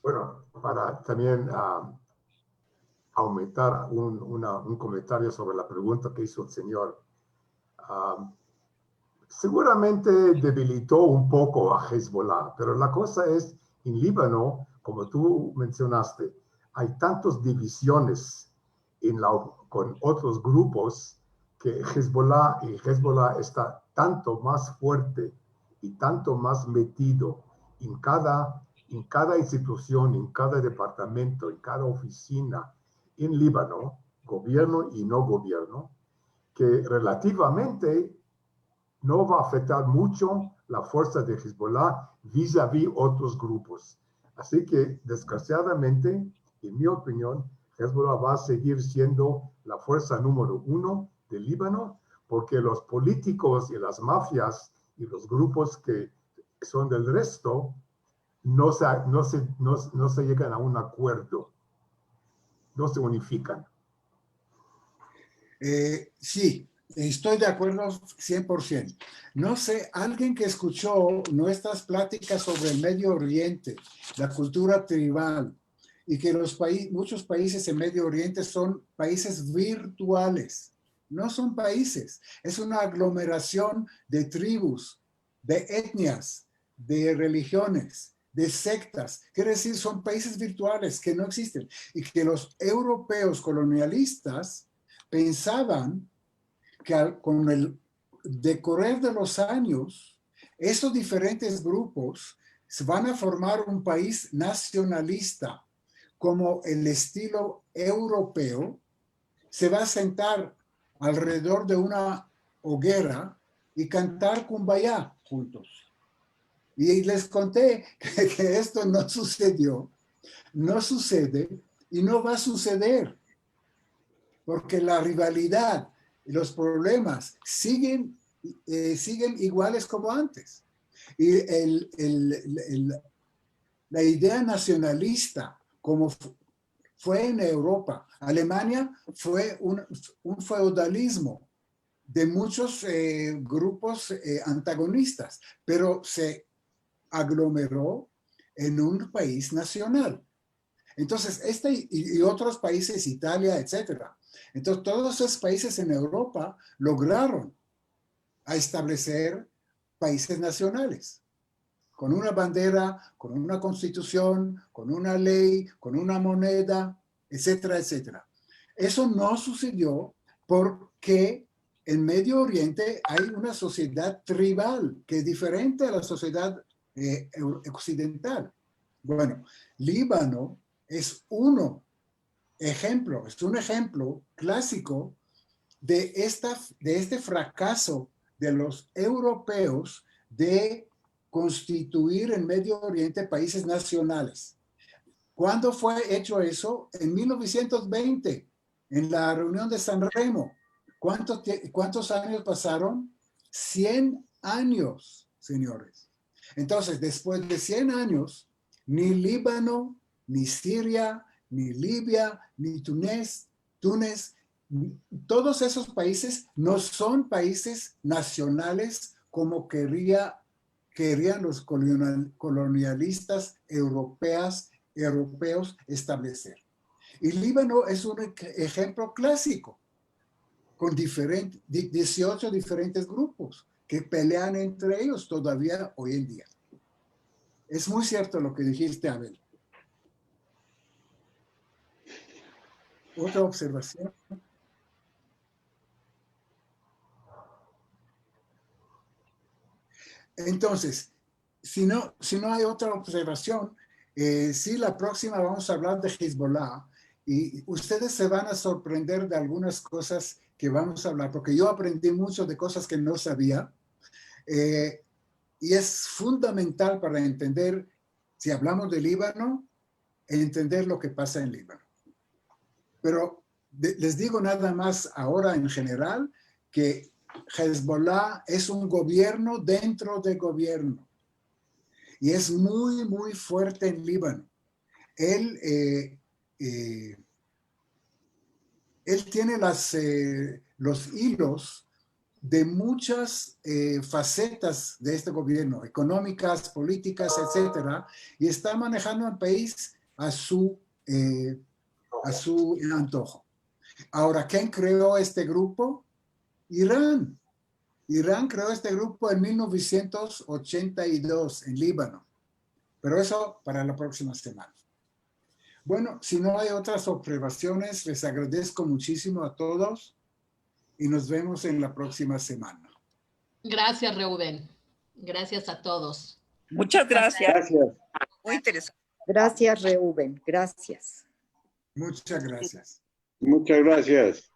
C: Bueno, para también aumentar un comentario sobre la pregunta que hizo el señor. Seguramente debilitó un poco a Hezbollah, pero la cosa es, en Líbano, como tú mencionaste, hay tantas divisiones con otros grupos que Hezbollah está tanto más fuerte y tanto más metido en cada institución, en cada departamento, en cada oficina en Líbano, gobierno y no gobierno, que relativamente no va a afectar mucho la fuerza de Hezbollah vis-a-vis otros grupos. Así que, desgraciadamente, en mi opinión, Hezbollah va a seguir siendo la fuerza número 1 del Líbano, porque los políticos y las mafias y los grupos que son del resto no se llegan a un acuerdo. no se unifican.
B: Sí, estoy de acuerdo 100%. No sé, alguien que escuchó nuestras pláticas sobre el Medio Oriente, la cultura tribal, y que muchos países en Medio Oriente son países virtuales. No son países, es una aglomeración de tribus, de etnias, de religiones, de sectas. Quiere decir, son países virtuales que no existen y que los europeos colonialistas pensaban que con el decorrer de los años, esos diferentes grupos van a formar un país nacionalista como el estilo europeo. Se va a sentar alrededor de una hoguera y cantar Kumbaya juntos. Y les conté que esto no sucedió, no sucede y no va a suceder, porque la rivalidad y los problemas siguen iguales como antes. Y la idea nacionalista, como fue en Europa, Alemania fue un feudalismo de muchos grupos antagonistas, pero se aglomeró en un país nacional. Entonces, y otros países, Italia, etcétera. Entonces, todos esos países en Europa lograron establecer países nacionales, con una bandera, con una constitución, con una ley, con una moneda, etcétera, etcétera. Eso no sucedió porque en Medio Oriente hay una sociedad tribal que es diferente a la sociedad occidental. Bueno, Líbano es un ejemplo clásico de este fracaso de los europeos de constituir en Medio Oriente países nacionales. ¿Cuándo fue hecho eso? En 1920, en la reunión de San Remo. ¿Cuántos años pasaron? 100 años, señores. Entonces, después de 100 años, ni Líbano, ni Siria, ni Libia, ni Túnez, todos esos países no son países nacionales como querían los colonialistas europeos establecer. Y Líbano es un ejemplo clásico, con 18 diferentes grupos que pelean entre ellos todavía hoy en día. Es muy cierto lo que dijiste, Abel. Otra observación. Entonces, si no hay otra observación, sí, la próxima vamos a hablar de Hezbollah y ustedes se van a sorprender de algunas cosas que vamos a hablar, porque yo aprendí mucho de cosas que no sabía y es fundamental para entender, si hablamos de Líbano, entender lo que pasa en Líbano. Pero les digo nada más ahora en general que Hezbollah es un gobierno dentro de gobierno y es muy, muy fuerte en Líbano. Él tiene los hilos de muchas facetas de este gobierno, económicas, políticas, etcétera, y está manejando el país a su antojo. Ahora, ¿quién creó este grupo? Irán. Irán creó este grupo en 1982 en Líbano, pero eso para la próxima semana. Bueno, si no hay otras observaciones, les agradezco muchísimo a todos y nos vemos en la próxima semana.
E: Gracias, Reuben. Gracias a todos.
F: Muchas gracias.
G: Gracias.
F: Muy interesante.
H: Gracias, Reuben. Gracias.
B: Muchas gracias.
G: Muchas gracias.